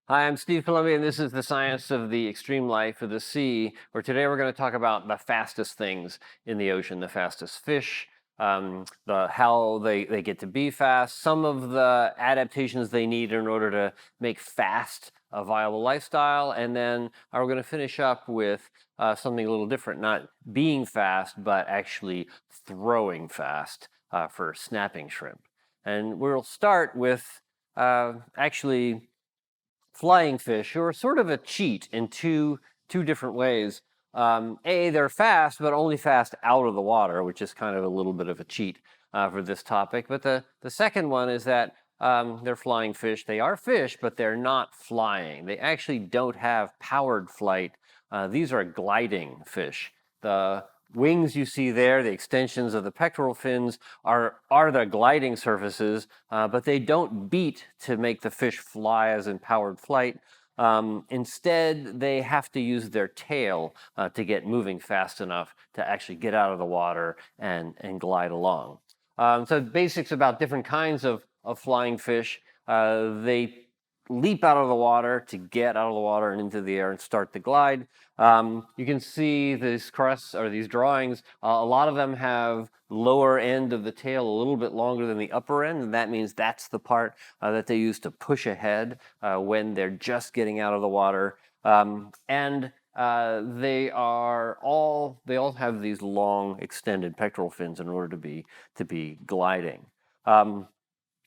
Hi, I'm Steve Columbia, and this is the Science of the Extreme Life of the Sea, where today we're going to talk about the fastest things in the ocean, the fastest fish, how they get to be fast, some of the adaptations they need in order to make fast a viable lifestyle, and then we're going to finish up with something a little different, not being fast, but actually throwing fast for snapping shrimp. And we'll start with actually flying fish, who are sort of a cheat in two different ways. They're fast, but only fast out of the water, which is kind of a little bit of a cheat for this topic. But the second one is that they're flying fish. They are fish, but they're not flying. They actually don't have powered flight. These are gliding fish. The wings you see there, the extensions of the pectoral fins, are the gliding surfaces, but they don't beat to make the fish fly as in powered flight. Instead, they have to use their tail to get moving fast enough to actually get out of the water and glide along. So basics about different kinds of flying fish. They leap out of the water to get out of the water and into the air and start the glide. You can see these crests or these drawings. A lot of them have lower end of the tail a little bit longer than the upper end, and that means that's the part that they use to push ahead when they're just getting out of the water. They all have these long extended pectoral fins in order to be gliding.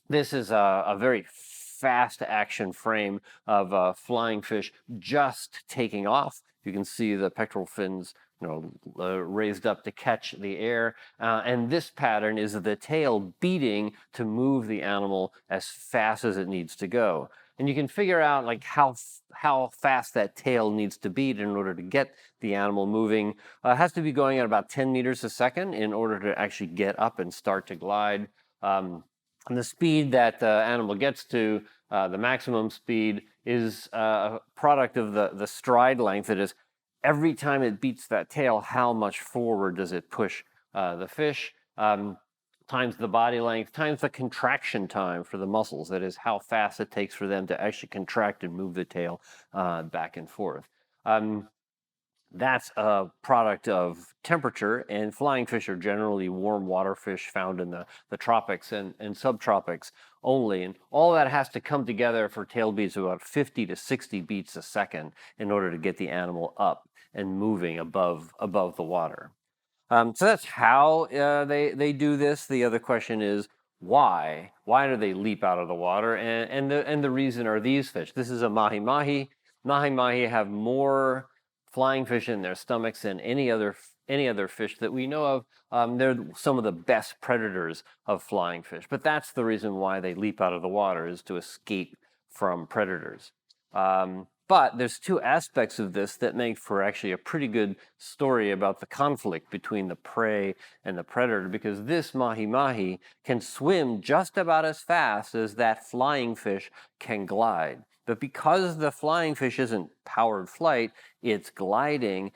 This is a very fast action frame of a flying fish just taking off. You can see the pectoral fins, raised up to catch the air. And this pattern is the tail beating to move the animal as fast as it needs to go. And you can figure out like how fast that tail needs to beat in order to get the animal moving. It has to be going at about 10 meters a second in order to actually get up and start to glide. And the speed that the animal gets to, the maximum speed, is a product of the stride length. It is every time it beats that tail, how much forward does it push the fish, times the body length, times the contraction time for the muscles. That is how fast it takes for them to actually contract and move the tail back and forth. That's a product of temperature, and flying fish are generally warm water fish found in the tropics and subtropics only. And all that has to come together for tail beats of about 50 to 60 beats a second in order to get the animal up and moving above the water. So that's how they do this. The other question is why? Why do they leap out of the water? And the reason are these fish. This is a mahi-mahi. Mahi-mahi have more flying fish in their stomachs than any other fish that we know of. They're some of the best predators of flying fish, but that's the reason why they leap out of the water, is to escape from predators. But there's two aspects of this that make for actually a pretty good story about the conflict between the prey and the predator, because this mahi-mahi can swim just about as fast as that flying fish can glide. But because the flying fish isn't powered flight, it's gliding,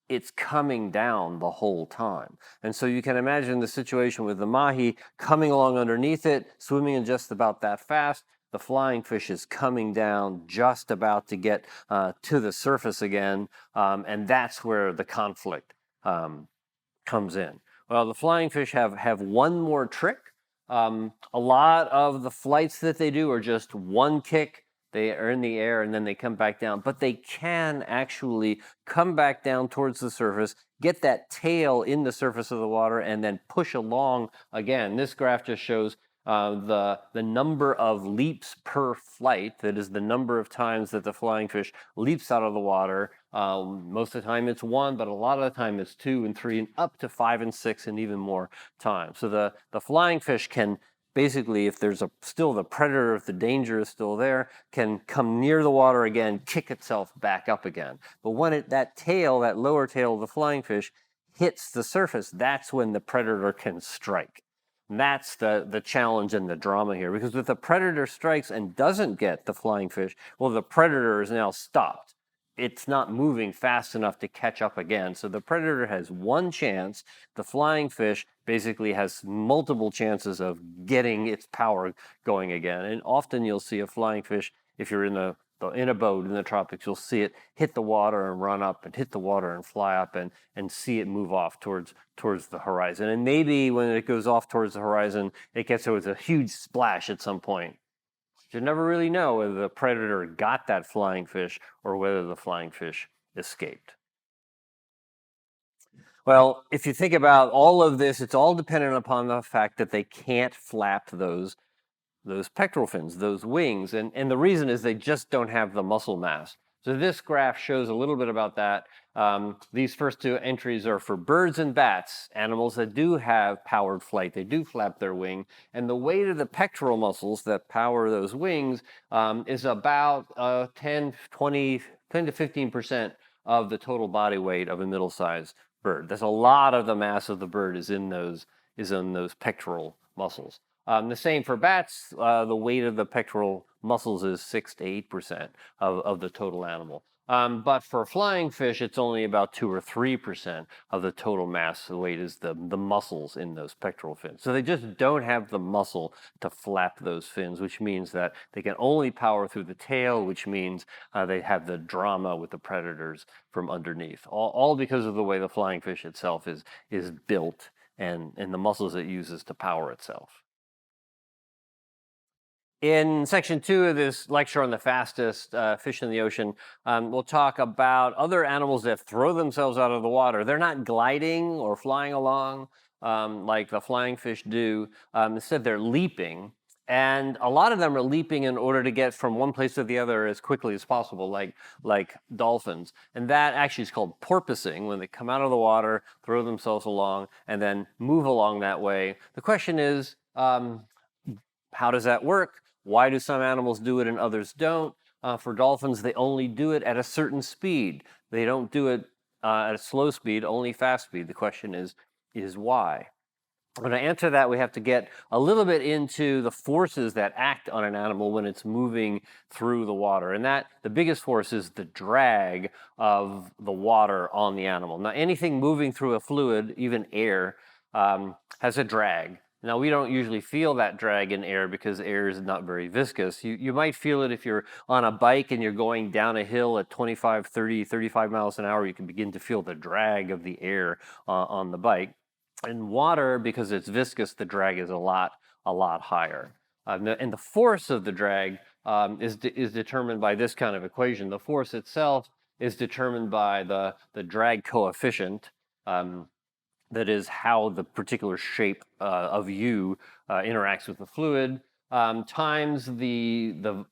it's coming down the whole time. And so you can imagine the situation with the mahi coming along underneath it, swimming in just about that fast. The flying fish is coming down just about to get to the surface again, and that's where the conflict comes in. Well, the flying fish have one more trick. A lot of the flights that they do are just one kick. They are in the air and then they come back down, but they can actually come back down towards the surface, get that tail in the surface of the water, and then push along again. This graph just shows the number of leaps per flight. That is the number of times that the flying fish leaps out of the water. Most of the time it's one, but a lot of the time it's 2 and 3 and up to 5 and 6 and even more times. So the flying fish can basically, if there's still the predator, if the danger is still there, can come near the water again, kick itself back up again. But when that tail, that lower tail of the flying fish, hits the surface, that's when the predator can strike. And that's the challenge and the drama here, because if the predator strikes and doesn't get the flying fish, well, the predator is now stopped. It's not moving fast enough to catch up again. So the predator has one chance. The flying fish basically has multiple chances of getting its power going again. And often you'll see a flying fish, if you're in the in a boat in the tropics, you'll see it hit the water and run up and hit the water and fly up and see it move off towards the horizon. And maybe when it goes off towards the horizon, it gets there with a huge splash at some point. You never really know whether the predator got that flying fish or whether the flying fish escaped. Well, if you think about all of this, it's all dependent upon the fact that they can't flap those pectoral fins, those wings. And the reason is they just don't have the muscle mass. So this graph shows a little bit about that. These first two entries are for birds and bats, animals that do have powered flight. They do flap their wing. And the weight of the pectoral muscles that power those wings is about 10 to 15% of the total body weight of a middle-sized bird. That's a lot of the mass of the bird is in those pectoral muscles. The same for bats. The weight of the pectoral muscles is 6 to 8% of the total animal. But for flying fish, it's only about 2 or 3% of the total mass. The weight is the muscles in those pectoral fins. So they just don't have the muscle to flap those fins, which means that they can only power through the tail, which means they have the drama with the predators from underneath. All because of the way the flying fish itself is built and the muscles it uses to power itself. In section 2 of this lecture on the fastest fish in the ocean, we'll talk about other animals that throw themselves out of the water. They're not gliding or flying along like the flying fish do. Instead, they're leaping. And a lot of them are leaping in order to get from one place to the other as quickly as possible, like dolphins. And that actually is called porpoising, when they come out of the water, throw themselves along, and then move along that way. The question is, how does that work? Why do some animals do it and others don't? For dolphins, they only do it at a certain speed. They don't do it at a slow speed, only fast speed. The question is why? And to answer that, we have to get a little bit into the forces that act on an animal when it's moving through the water. And that the biggest force is the drag of the water on the animal. Now, anything moving through a fluid, even air, has a drag. Now, we don't usually feel that drag in air because air is not very viscous. You might feel it if you're on a bike and you're going down a hill at 25, 30, 35 miles an hour. You can begin to feel the drag of the air on the bike. In water, because it's viscous, the drag is a lot higher. And the force of the drag is determined by this kind of equation. The force itself is determined by the drag coefficient. That is how the particular shape of U interacts with the fluid, times the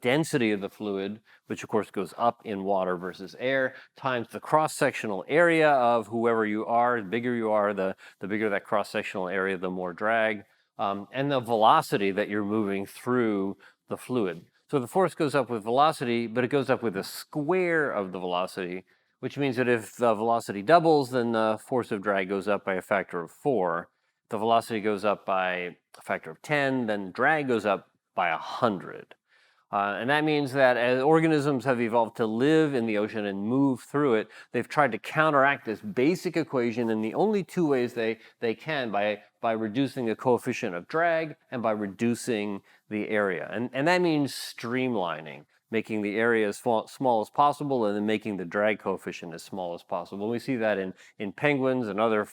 density of the fluid, which of course goes up in water versus air, times the cross-sectional area of whoever you are. The bigger you are, the bigger that cross-sectional area, the more drag, and the velocity that you're moving through the fluid. So the force goes up with velocity, but it goes up with the square of the velocity, which means that if the velocity doubles, then the force of drag goes up by a factor of 4. If the velocity goes up by a factor of 10, then drag goes up by 100. And that means that as organisms have evolved to live in the ocean and move through it, they've tried to counteract this basic equation in the only two ways they can, by reducing the coefficient of drag and by reducing the area. And that means streamlining, making the area as small as possible and then making the drag coefficient as small as possible. We see that in penguins and other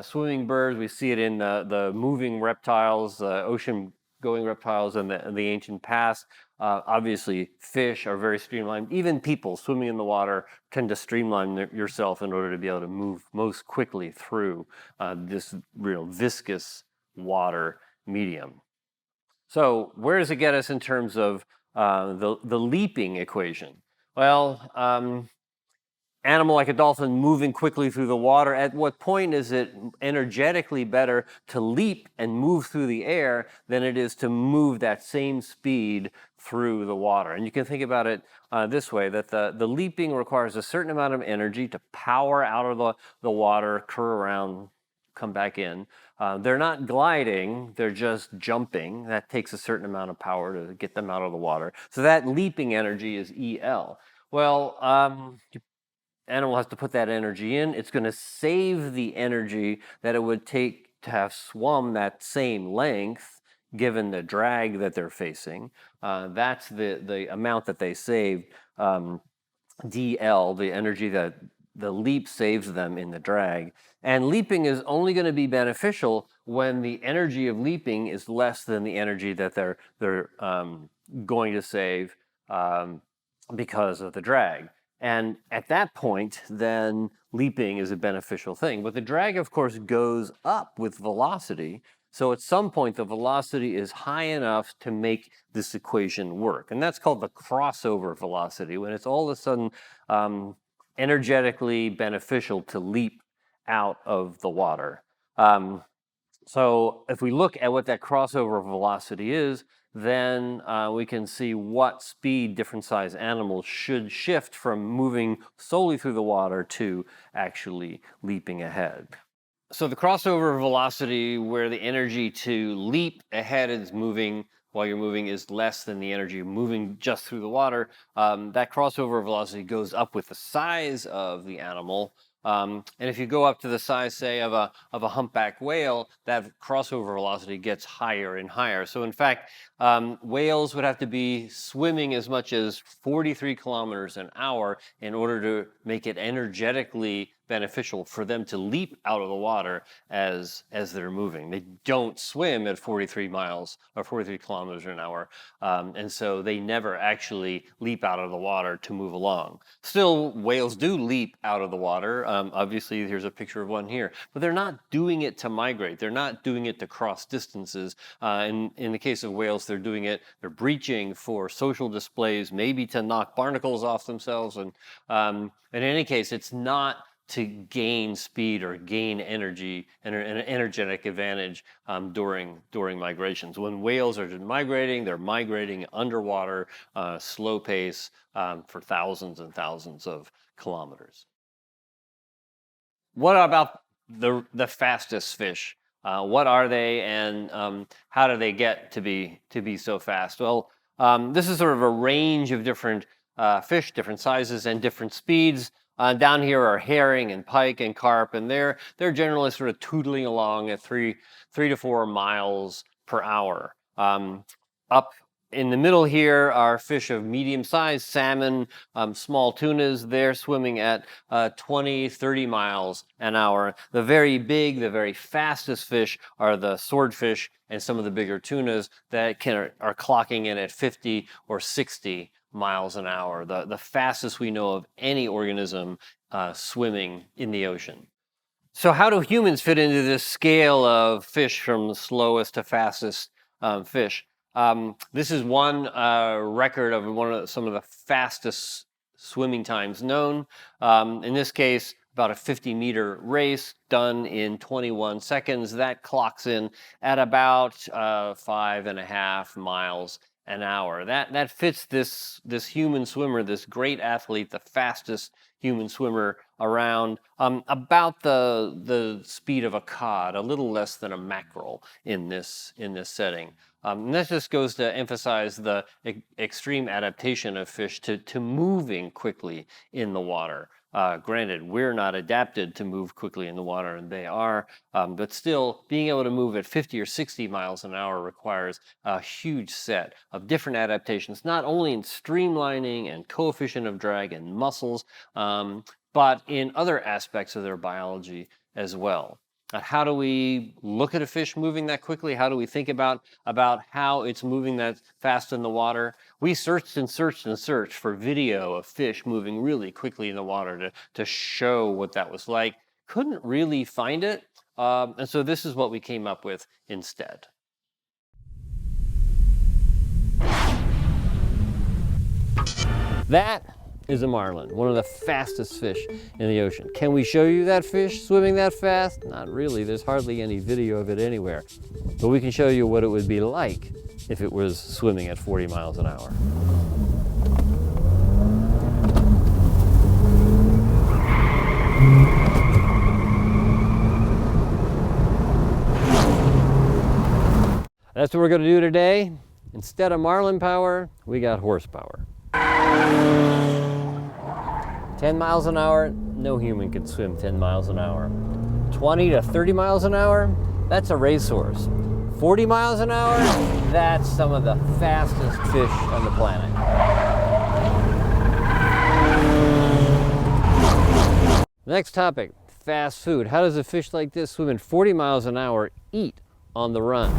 swimming birds. We see it in the moving reptiles, ocean-going reptiles in the ancient past. Obviously, fish are very streamlined. Even people swimming in the water tend to streamline yourself in order to be able to move most quickly through this real viscous water medium. So where does it get us in terms of the leaping equation? Well, animal like a dolphin moving quickly through the water, at what point is it energetically better to leap and move through the air than it is to move that same speed through the water? And you can think about it this way, that the leaping requires a certain amount of energy to power out of the water, curl around, come back in. They're not gliding, they're just jumping. That takes a certain amount of power to get them out of the water. So that leaping energy is EL. Well, animal has to put that energy in. It's going to save the energy that it would take to have swum that same length given the drag that they're facing. That's the amount that they saved, DL, the energy that the leap saves them in the drag. And leaping is only going to be beneficial when the energy of leaping is less than the energy that they're going to save because of the drag. And at that point, then leaping is a beneficial thing. But the drag, of course, goes up with velocity. So at some point, the velocity is high enough to make this equation work. And that's called the crossover velocity, when it's all of a sudden energetically beneficial to leap out of the water. So if we look at what that crossover velocity is, then we can see what speed different size animals should shift from moving solely through the water to actually leaping ahead. So the crossover velocity, where the energy to leap ahead is moving while you're moving is less than the energy of moving just through the water, that crossover velocity goes up with the size of the animal. And if you go up to the size, say, of a humpback whale, that crossover velocity gets higher and higher. So in fact, whales would have to be swimming as much as 43 kilometers an hour in order to make it energetically beneficial for them to leap out of the water as they're moving. They don't swim at 43 miles or 43 kilometers an hour, and so they never actually leap out of the water to move along. Still, whales do leap out of the water. Obviously, here's a picture of one here, but they're not doing it to migrate. They're not doing it to cross distances. In the case of whales, they're breaching for social displays, maybe to knock barnacles off themselves. And in any case, it's not to gain speed or gain energy and an energetic advantage during migrations. When whales are migrating, they're migrating underwater, slow pace for thousands and thousands of kilometers. What about the fastest fish? What are they, and how do they get to be so fast? Well, this is sort of a range of different fish, different sizes and different speeds. Down here are herring and pike and carp, and they're generally sort of tootling along at 3 to 4 miles per hour. Up in the middle here are fish of medium size, salmon, small tunas. They're swimming at 20, 30 miles an hour. The very big, the very fastest fish are the swordfish and some of the bigger tunas that are clocking in at 50 or 60 miles an hour, the fastest we know of any organism swimming in the ocean. So how do humans fit into this scale of fish from the slowest to fastest fish? This is one record of some of the fastest swimming times known. In this case, about a 50-meter race done in 21 seconds. That clocks in at about 5.5 miles an hour. That fits this human swimmer, this great athlete, the fastest human swimmer around, about the speed of a cod, a little less than a mackerel in this setting. And that just goes to emphasize the extreme adaptation of fish to moving quickly in the water. Granted, we're not adapted to move quickly in the water, and they are, but still, being able to move at 50 or 60 miles an hour requires a huge set of different adaptations, not only in streamlining and coefficient of drag and muscles, but in other aspects of their biology as well. How do we look at a fish moving that quickly? How do we think about how it's moving that fast in the water? We searched and searched and searched for video of fish moving really quickly in the water to show what that was like. Couldn't really find it, and so this is what we came up with instead. That is a marlin, one of the fastest fish in the ocean. Can we show you that fish swimming that fast? Not really, there's hardly any video of it anywhere. But we can show you what it would be like if it was swimming at 40 miles an hour. That's what we're going to do today. Instead of marlin power, we got horsepower. 10 miles an hour, no human can swim 10 miles an hour. 20 to 30 miles an hour, that's a racehorse. 40 miles an hour, that's some of the fastest fish on the planet. Next topic, fast food. How does a fish like this swimming 40 miles an hour eat on the run?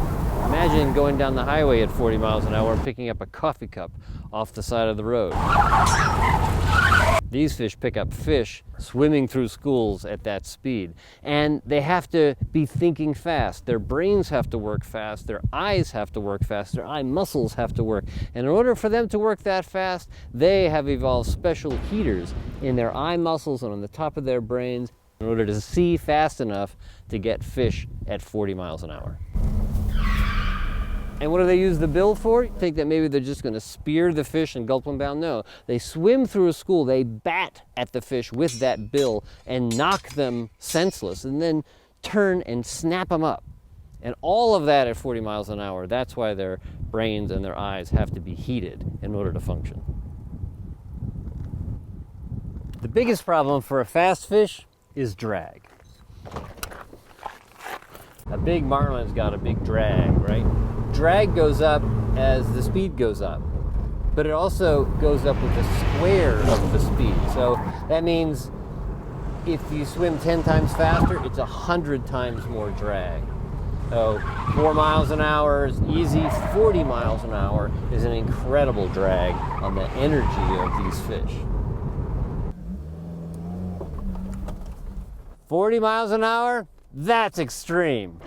Imagine going down the highway at 40 miles an hour and picking up a coffee cup off the side of the road. These fish pick up fish swimming through schools at that speed. And they have to be thinking fast. Their brains have to work fast. Their eyes have to work fast. Their eye muscles have to work. And in order for them to work that fast, they have evolved special heaters in their eye muscles and on the top of their brains in order to see fast enough to get fish at 40 miles an hour. And what do they use the bill for? You think that maybe they're just going to spear the fish and gulp them down? No. They swim through a school, they bat at the fish with that bill and knock them senseless and then turn and snap them up. And all of that at 40 miles an hour. That's why their brains and their eyes have to be heated in order to function. The biggest problem for a fast fish is drag. A big marlin's got a big drag, right? Drag goes up as the speed goes up, but it also goes up with the square of the speed. So that means if you swim 10 times faster, it's 100 times more drag. So 4 miles an hour is easy, 40 miles an hour is an incredible drag on the energy of these fish. 40 miles an hour, that's extreme.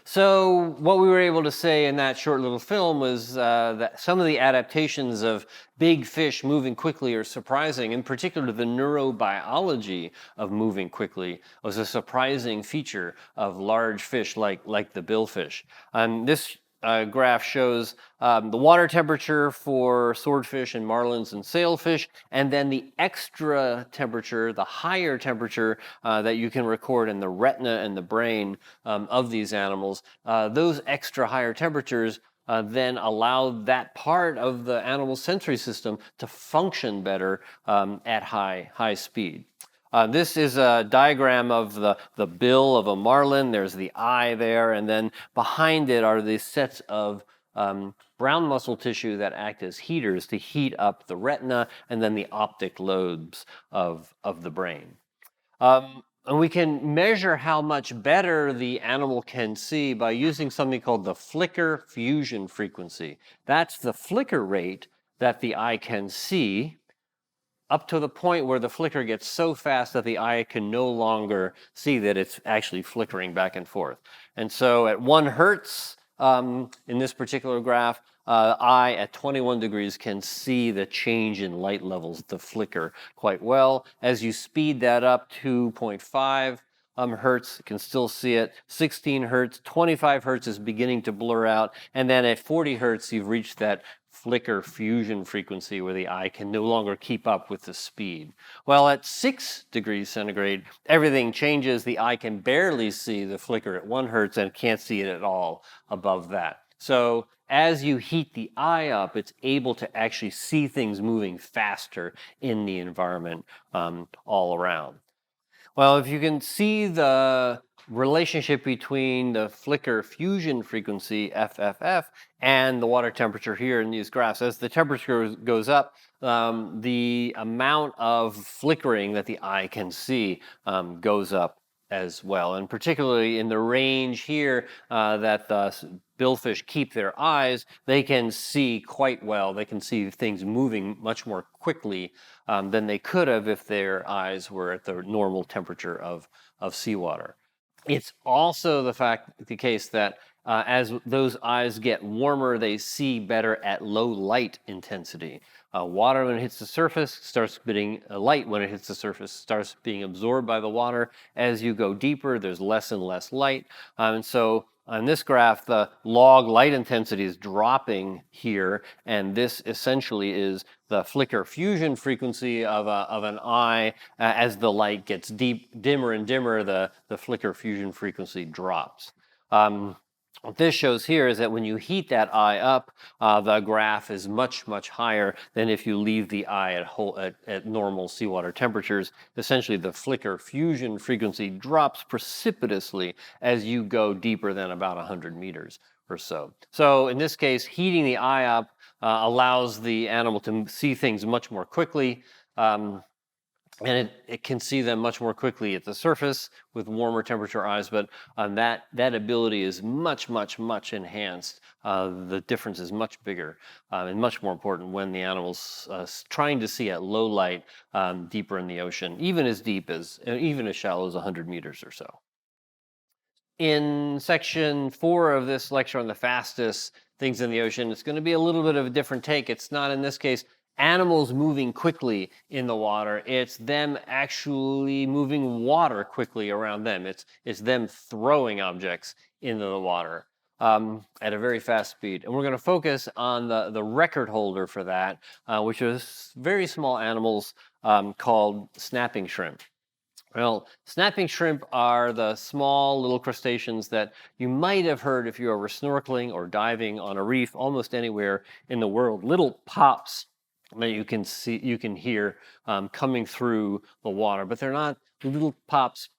So what we were able to say in that short little film was that some of the adaptations of big fish moving quickly are surprising. In particular, the neurobiology of moving quickly was a surprising feature of large fish like the billfish. This graph shows the water temperature for swordfish and marlins and sailfish, and then the extra temperature, the higher temperature that you can record in the retina and the brain of these animals. Those extra higher temperatures then allow that part of the animal's sensory system to function better at high speed. This is a diagram of the bill of a marlin. There's the eye there, and then behind it are these sets of brown muscle tissue that act as heaters to heat up the retina and then the optic lobes of the brain. And we can measure how much better the animal can see by using something called the flicker fusion frequency. That's the flicker rate that the eye can see, up to the point where the flicker gets so fast that the eye can no longer see that it's actually flickering back and forth. And so at 1 hertz, in this particular graph, eye at 21 degrees can see the change in light levels, the flicker, quite well. As you speed that up, 2.5 hertz, you can still see it. 16 hertz, 25 hertz is beginning to blur out. And then at 40 hertz, you've reached that flicker fusion frequency where the eye can no longer keep up with the speed. Well, at 6 degrees centigrade, everything changes. The eye can barely see the flicker at 1 hertz and can't see it at all above that. So as you heat the eye up, it's able to actually see things moving faster in the environment all around. Well, if you can see the relationship between the flicker fusion frequency, FFF, and the water temperature here in these graphs, as the temperature goes up, the amount of flickering that the eye can see goes up as well. And particularly in the range here that the billfish keep their eyes, they can see quite well. They can see things moving much more quickly than they could have if their eyes were at the normal temperature of seawater. It's also the case that as those eyes get warmer, they see better at low light intensity. Water, when it hits the surface, starts emitting light. When it hits the surface, starts being absorbed by the water. As you go deeper, there's less and less light. And so on this graph, the log light intensity is dropping here, and this essentially is the flicker fusion frequency of an eye. As the light gets dimmer and dimmer, the flicker fusion frequency drops. What this shows here is that when you heat that eye up, the graph is much, much higher than if you leave the eye at normal seawater temperatures. Essentially, the flicker fusion frequency drops precipitously as you go deeper than about 100 meters or so. So in this case, heating the eye up allows the animal to see things much more quickly. And it can see them much more quickly at the surface with warmer temperature eyes, but that ability is much, much, much enhanced. The difference is much bigger and much more important when the animal's trying to see at low light deeper in the ocean, even as shallow as 100 meters or so. In section 4 of this lecture on the fastest things in the ocean, it's going to be a little bit of a different take. It's not, in this case, animals moving quickly in the water. It's them actually moving water quickly around them. It's them throwing objects into the water at a very fast speed. And we're going to focus on the record holder for that, which is very small animals called snapping shrimp. Well, snapping shrimp are the small little crustaceans that you might have heard if you were snorkeling or diving on a reef almost anywhere in the world. Little pops that you can hear coming through the water, but they're not little pops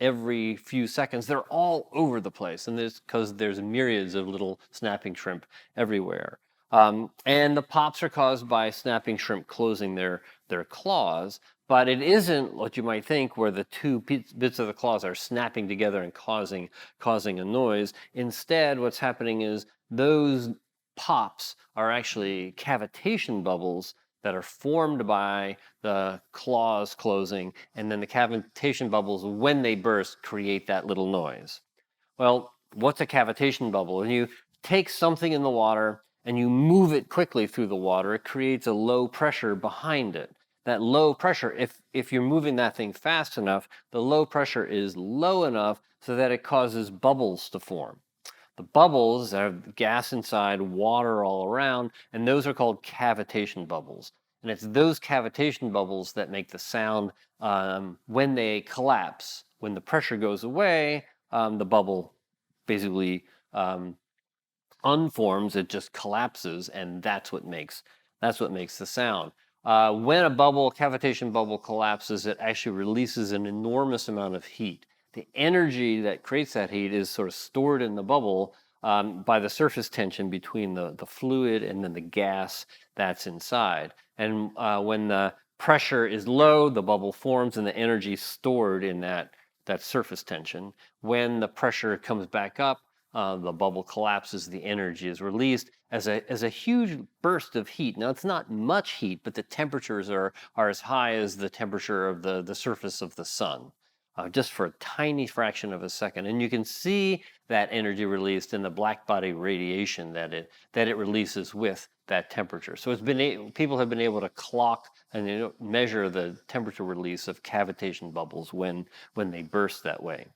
every few seconds. They're all over the place, and there's myriads of little snapping shrimp everywhere. And the pops are caused by snapping shrimp closing their claws, but it isn't what you might think, where the two bits of the claws are snapping together and causing a noise. Instead, what's happening is those pops are actually cavitation bubbles that are formed by the claws closing, and then the cavitation bubbles, when they burst, create that little noise. Well, what's a cavitation bubble? When you take something in the water and you move it quickly through the water, it creates a low pressure behind it. That low pressure, if you're moving that thing fast enough, the low pressure is low enough so that it causes bubbles to form. The bubbles have gas inside, water all around, and those are called cavitation bubbles. And it's those cavitation bubbles that make the sound when they collapse. When the pressure goes away, the bubble basically unforms, it just collapses, and that's what makes the sound. When a cavitation bubble collapses, it actually releases an enormous amount of heat. The energy that creates that heat is sort of stored in the bubble by the surface tension between the fluid and then the gas that's inside. And when the pressure is low, the bubble forms and the energy is stored in that surface tension. When the pressure comes back up, the bubble collapses, the energy is released as a huge burst of heat. Now, it's not much heat, but the temperatures are as high as the temperature of the surface of the sun, just for a tiny fraction of a second. And you can see that energy released in the black body radiation that it releases with that temperature. So people have been able to clock and measure the temperature release of cavitation bubbles when they burst that way.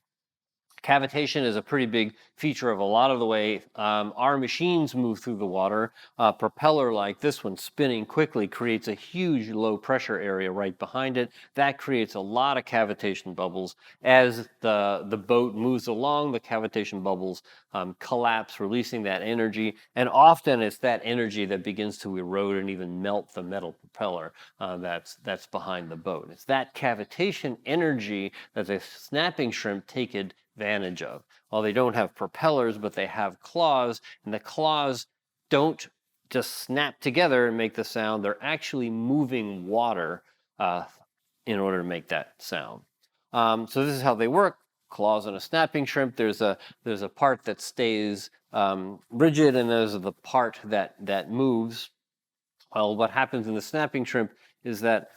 Cavitation is a pretty big feature of a lot of the way our machines move through the water. A propeller like this one spinning quickly creates a huge low pressure area right behind it. That creates a lot of cavitation bubbles. As the boat moves along, the cavitation bubbles collapse, releasing that energy. And often it's that energy that begins to erode and even melt the metal propeller that's behind the boat. It's that cavitation energy that the snapping shrimp take advantage of. Well, they don't have propellers, but they have claws, and the claws don't just snap together and make the sound. They're actually moving water in order to make that sound. So this is how they work. Claws on a snapping shrimp. There's a part that stays rigid, and there's the part that moves. Well, what happens in the snapping shrimp is that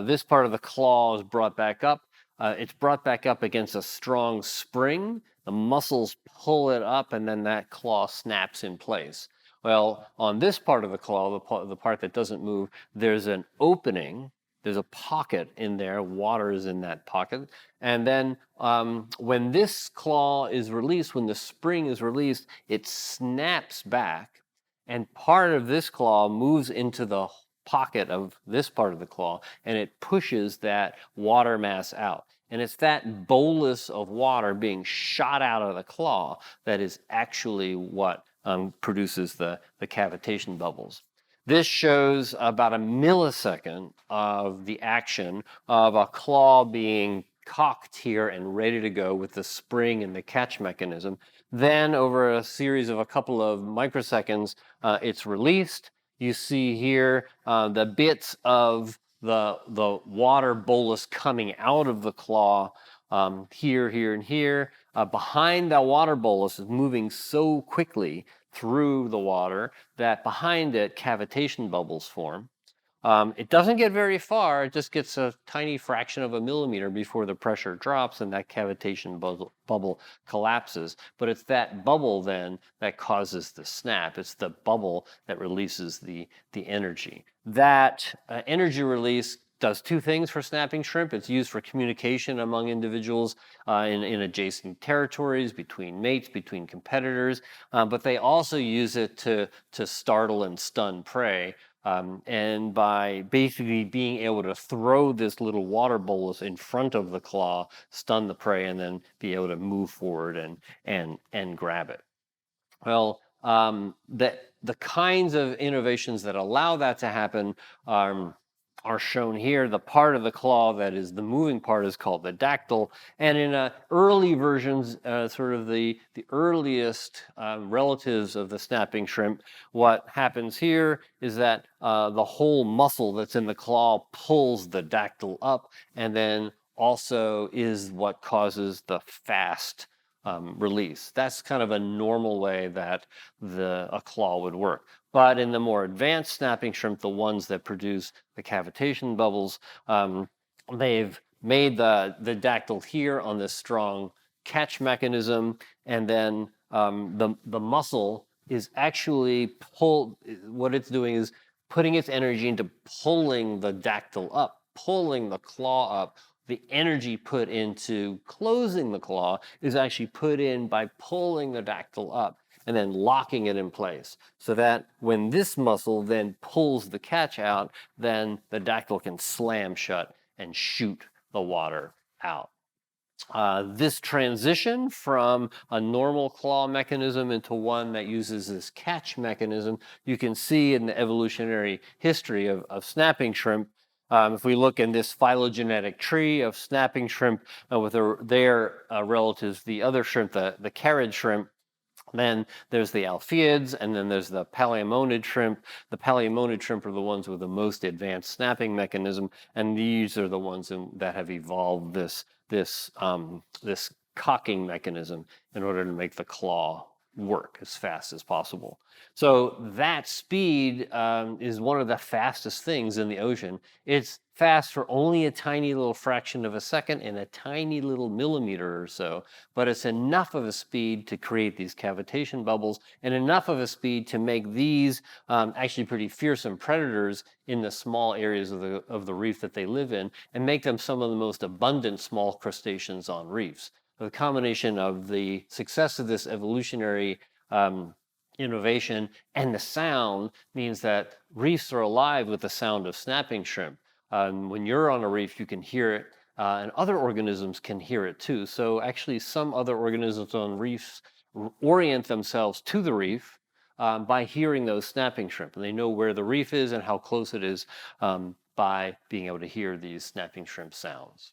this part of the claw is brought back up. It's brought back up against a strong spring. The muscles pull it up, and then that claw snaps in place. Well, on this part of the claw, the part that doesn't move, there's an opening. There's a pocket in there. Water is in that pocket. And then when this claw is released, when the spring is released, it snaps back. And part of this claw moves into the pocket of this part of the claw, and it pushes that water mass out. And it's that bolus of water being shot out of the claw that is actually what produces the cavitation bubbles. This shows about a millisecond of the action of a claw being cocked here and ready to go with the spring and the catch mechanism. Then over a series of a couple of microseconds, it's released. You see here the bits of the water bolus coming out of the claw here, here, and here. Behind that water bolus is moving so quickly through the water that behind it cavitation bubbles form. It doesn't get very far, it just gets a tiny fraction of a millimeter before the pressure drops and that cavitation bubble collapses. But it's that bubble then that causes the snap. It's the bubble that releases the energy. That energy release does two things for snapping shrimp. It's used for communication among individuals in adjacent territories, between mates, between competitors, but they also use it to startle and stun prey. And by basically being able to throw this little water bolus in front of the claw, stun the prey, and then be able to move forward and grab it. Well, the kinds of innovations that allow that to happen are shown here. The part of the claw that is the moving part is called the dactyl. And in early versions, sort of the earliest relatives of the snapping shrimp, what happens here is that the whole muscle that's in the claw pulls the dactyl up and then also is what causes the fast release. That's kind of a normal way that a claw would work. But in the more advanced snapping shrimp, the ones that produce the cavitation bubbles, they've made the dactyl here on this strong catch mechanism, and then the muscle is actually what it's doing is putting its energy into pulling the dactyl up, pulling the claw up. The energy put into closing the claw is actually put in by pulling the dactyl up and then locking it in place, so that when this muscle then pulls the catch out, then the dactyl can slam shut and shoot the water out. This transition from a normal claw mechanism into one that uses this catch mechanism, you can see in the evolutionary history of snapping shrimp. If we look in this phylogenetic tree of snapping shrimp with their relatives, the other shrimp, the carid shrimp, then there's the alphiids, and then there's the palaemonid shrimp. The palaemonid shrimp are the ones with the most advanced snapping mechanism, and these are the ones that have evolved this cocking mechanism in order to make the claw work as fast as possible. So that speed is one of the fastest things in the ocean. It's fast for only a tiny little fraction of a second in a tiny little millimeter or so, but it's enough of a speed to create these cavitation bubbles and enough of a speed to make these actually pretty fearsome predators in the small areas of the reef that they live in and make them some of the most abundant small crustaceans on reefs. The combination of the success of this evolutionary innovation and the sound means that reefs are alive with the sound of snapping shrimp. When you're on a reef, you can hear it, and other organisms can hear it too. So actually, some other organisms on reefs orient themselves to the reef by hearing those snapping shrimp, and they know where the reef is and how close it is by being able to hear these snapping shrimp sounds.